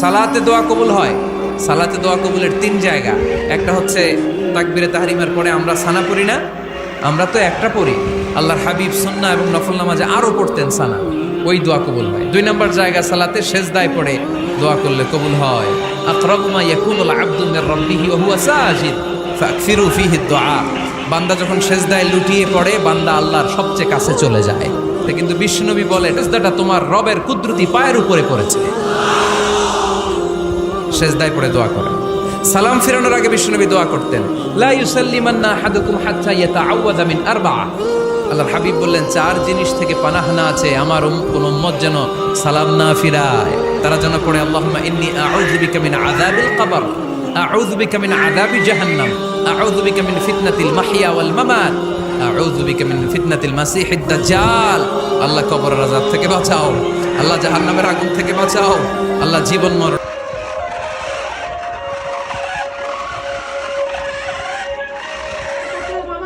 সালাতে দোয়া কবুল হয়। সালাতে দোয়া কবুলের তিন জায়গা। একটা হচ্ছে তাকবীরে তাহরিমের পরে আমরা সানা পড়ি না, আমরা তো একটা পড়ি। আল্লাহর হাবিব সুন্নাহ এবং নফল নামাজে আরো পড়তেন সানা, ওই দোয়া কবুল হয়। দুই নম্বর জায়গা সালাতে সেজদায় পড়ে দোয়া করলে কবুল হয়। আকরাবু মা ইয়াকুনুল আবদু মির রাব্বিহি ওয়া হুয়া সাজিদ ফাকফিরু ফীহি দুআ। বান্দা যখন সেজদায় লুটিয়ে পড়ে, বান্দা আল্লাহর সবচেয়ে কাছে চলে যায়। কিন্তু বিশ্বনবী বলে, সেজদাটা তোমার রবের কুদরতি পায়ের উপরে পড়েছে। সেজদায় পড়ে দোয়া করেন। সালাম ফিরানোর আগে বিশ্বনবী দোয়া করতেন, লা ইউসাল্লিমান্না আহাদুকুম হাত্তা ইয়াতাআওয়াযা মিন আরবা'a। আল্লাহর হাবিব বললেন, চার জিনিস থেকে পানাহ না আছে আমার কোন উম্মত যেন সালাম না ফিরায়। তারা যেন পড়ে, আল্লাহুম্মা ইন্নী আউযু বিকা মিন আযাবিল কবর, আউযু বিকা মিন আযাবি জাহান্নাম, আউযু বিকা মিন ফিতনাতিল মাহইয়া ওয়াল মামাত, আউযু বিকা মিন ফিতনাতিল মাসিহিদ দাজ্জাল। আল্লাহ কবরের আযাব থেকে বাঁচাও, আল্লাহ জাহান্নামের আগুন থেকে বাঁচাও, আল্লাহ জীবন মরণ